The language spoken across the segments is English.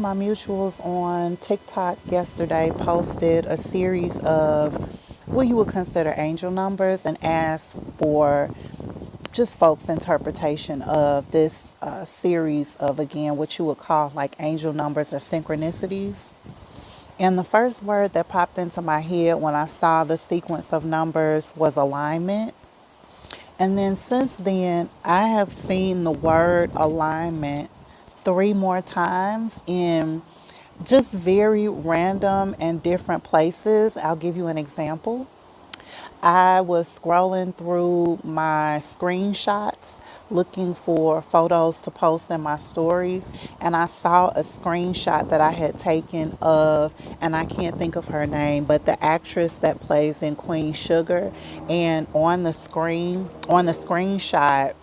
My mutuals on TikTok yesterday posted a series of what you would consider angel numbers and asked for just folks' interpretation of this series of, again, what you would call like angel numbers or synchronicities. And the first word that popped into my head when I saw the sequence of numbers was alignment. And then since then, I have seen the word alignment three more times in just very random and different places. I'll give you an example. I was scrolling through my screenshots looking for photos to post in my stories, and I saw a screenshot that I had taken of, and I can't think of her name, but the actress that plays in Queen Sugar. And on the screenshot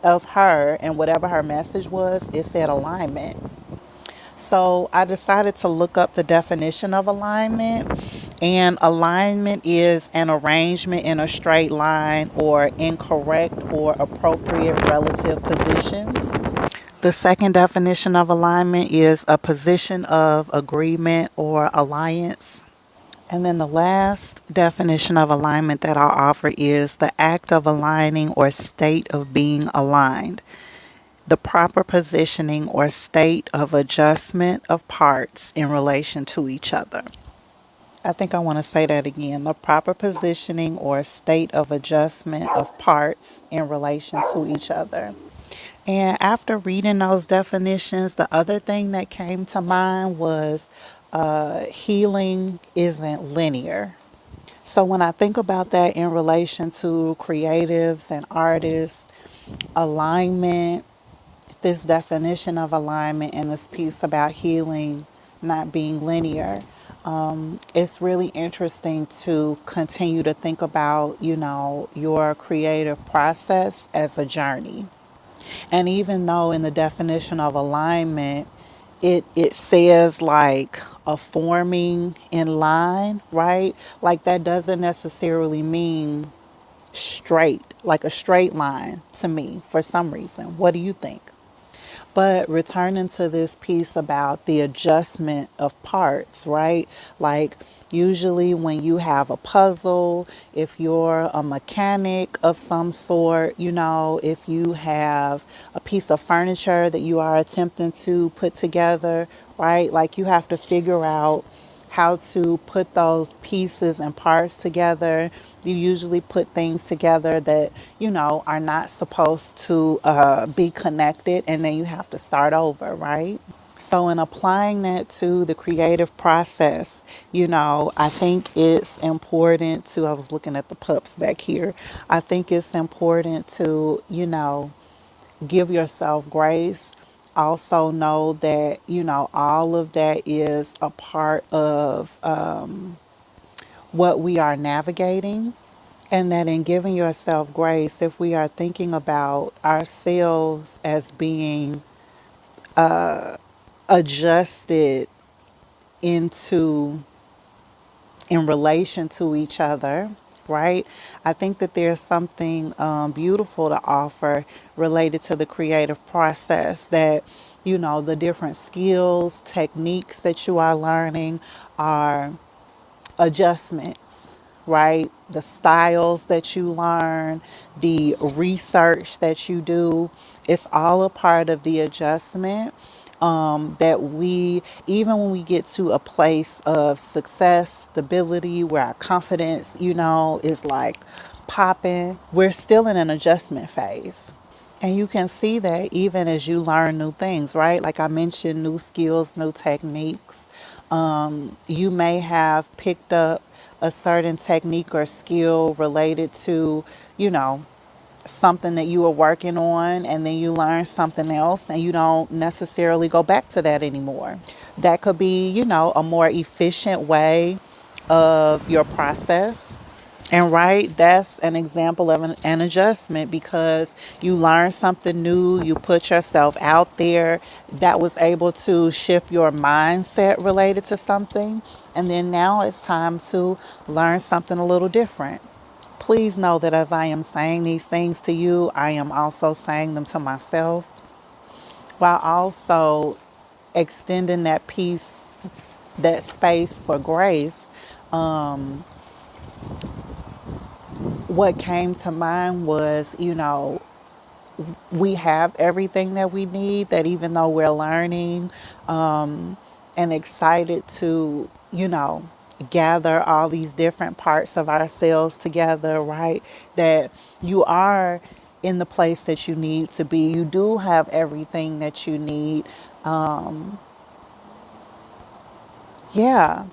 of her and whatever her message was, it said alignment. So I decided to look up the definition of alignment, and alignment is an arrangement in a straight line or incorrect or appropriate relative positions. The second definition of alignment is a position of agreement or alliance. And then the last definition of alignment that I'll offer is the act of aligning or state of being aligned, the proper positioning or state of adjustment of parts in relation to each other. I think I want to say that again. The proper positioning or state of adjustment of parts in relation to each other. And after reading those definitions, the other thing that came to mind was healing isn't linear. So when I think about that in relation to creatives and artists, alignment, this definition of alignment and this piece about healing not being linear, it's really interesting to continue to think about, your creative process as a journey. And even though in the definition of alignment, it says like a forming in line, right? Like that doesn't necessarily mean straight, like a straight line to me for some reason. What do you think? But returning to this piece about the adjustment of parts, right? Like, usually when you have a puzzle, if you're a mechanic of some sort, if you have a piece of furniture that you are attempting to put together, right? Like, you have to figure out how to put those pieces and parts together. You usually put things together that, are not supposed to be connected, and then you have to start over, right? So, in applying that to the creative process, I think it's important to, I was looking at the pups back here. I think it's important to, give yourself grace. Also, know that, all of that is a part of what we are navigating. And that in giving yourself grace, if we are thinking about ourselves as being adjusted into in relation to each other, right? I think that there's something beautiful to offer related to the creative process, that, the different skills, techniques that you are learning are adjustments, right? The styles that you learn, the research that you do, it's all a part of the adjustment. That we, even when we get to a place of success, stability, where our confidence, is like popping, we're still in an adjustment phase. And you can see that even as you learn new things, right? Like I mentioned, new skills, new techniques. You may have picked up a certain technique or skill related to, you know, something that you were working on, and then you learn something else and you don't necessarily go back to that anymore. That could be, a more efficient way of your process. And right, that's an example of an adjustment, because you learn something new, you put yourself out there, that was able to shift your mindset related to something. And then now it's time to learn something a little different. Please know that as I am saying these things to you, I am also saying them to myself, while also extending that peace, that space for grace, what came to mind was, we have everything that we need, that even though we're learning and excited to, gather all these different parts of ourselves together, right? That you are in the place that you need to be. You do have everything that you need. Yeah.